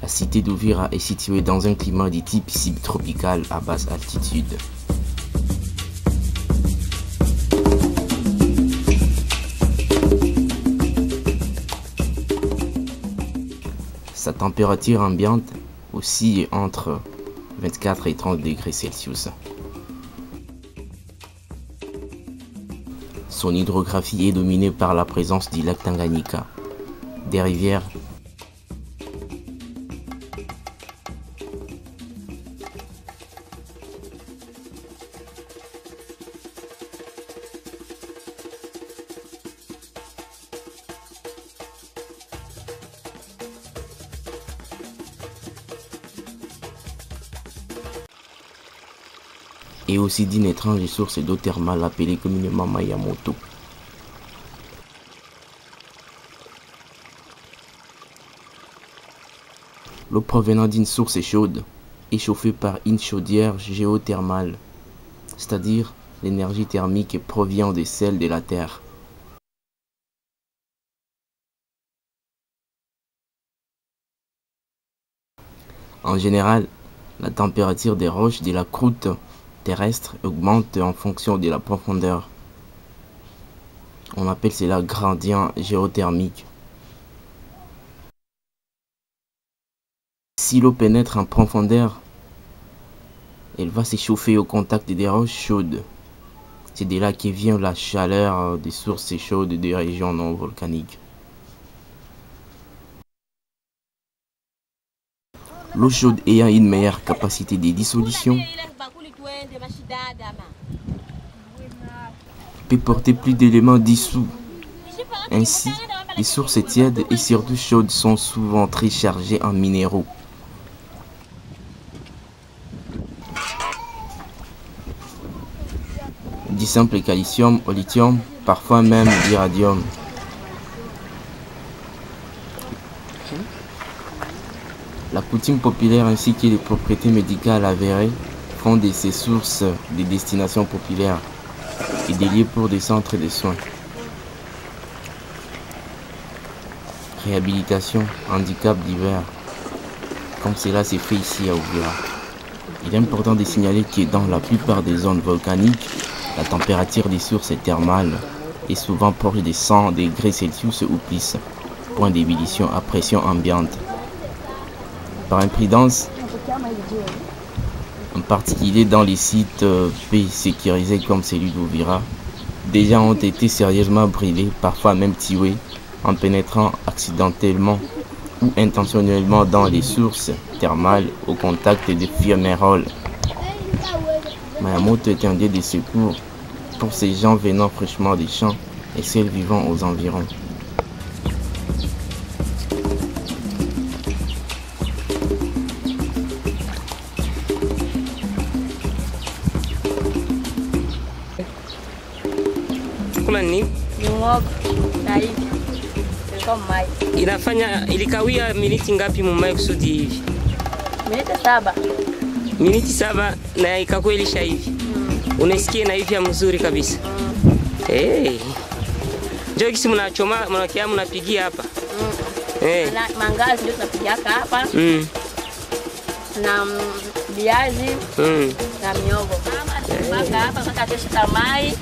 La cité d'Uvira est située dans un climat de type subtropical à basse altitude. Sa température ambiante oscille entre 24 et 30 degrés Celsius. Son hydrographie est dominée par la présence du lac Tanganyika, des rivières et aussi d'une étrange source d'eau thermale appelée communément Mayamoto. L'eau provenant d'une source chaude est chauffée par une chaudière géothermale, c'est-à-dire l'énergie thermique provient de celle de la Terre. En général, la température des roches de la croûte terrestre augmente en fonction de la profondeur. On appelle cela gradient géothermique. Si l'eau pénètre en profondeur, elle va s'échauffer au contact des roches chaudes. C'est de là que vient la chaleur des sources chaudes des régions non volcaniques. L'eau chaude ayant une meilleure capacité de dissolution peut porter plus d'éléments dissous. Ainsi, les sources tièdes et surtout chaudes sont souvent très chargées en minéraux. Du simple calcium au lithium, parfois même du radium. La coutume populaire ainsi que les propriétés médicales avérées font de ces sources des destinations populaires et des lieux pour des centres de soins. Réhabilitation, handicap divers, comme cela s'est fait ici à Uvira. Il est important de signaler que dans la plupart des zones volcaniques, la température des sources thermales est souvent proche de 100 degrés Celsius ou plus, point d'ébullition à pression ambiante. Par imprudence, en particulier dans les sites peu sécurisés comme celui d'Uvira, des gens ont été sérieusement brûlés, parfois même tués, en pénétrant accidentellement ou intentionnellement dans les sources thermales au contact de fumerolles. Mayamoto est un lieu de secours pour ces gens venant fraîchement des champs et ceux vivant aux environs. Kuna nini? Ni ng'ombe na hivi. Ilikuwa mai. Inafanya ilikawia miniti ngapi mumai kusudi hivi? Miniti 7. Miniti 7 na ikakuwa ilisha hivi. Unasikia na hivi ya mzuri kabisa. Eh. Njoo kisi mnachoma mnakia mnapigia hapa. Na mangazi ndio tunapigia hapa. Na viazi. Na miogo. Mpaka hapa mpaka kesho tamai.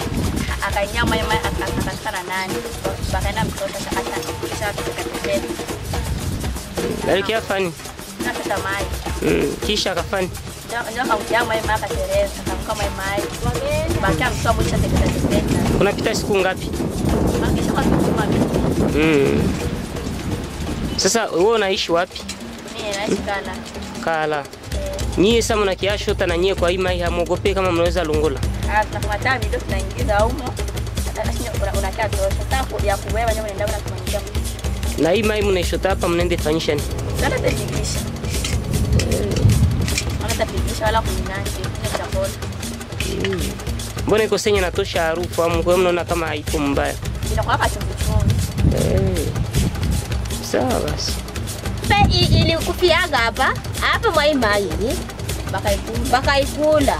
Akanyama yama akakana nani bakaenda mtoto shaka tukatembea Alikia fani nashota mai kisha akafani ndio akanyama yama akatereza kama mai bakia mtoto mwisho teketembea. Unapita siku ngapi? Kisha kwa kutuma Sasa wewe unaishi wapi? mimi naishi Kala. Nyie sasa mnakiashota na nyie kwa hii mai hamuogope kama mnaweza lungola. Tunakamata video tunaingiza humo. Unakaa tosha. Sasa ya kubeba nyama ndio tunakumangia. Na hii mai mnaishota hapa mnaende fanyisha nini? Sasa tunapigisha. Tunapigisha wala kuminani ni chakula. Mbona iko senye natosha harufu au mko mnaona kama haipo mbaya? Inakuwa hapa chumvi. Sawa basi. Ili kufiaga hapa mwa imai bakaikula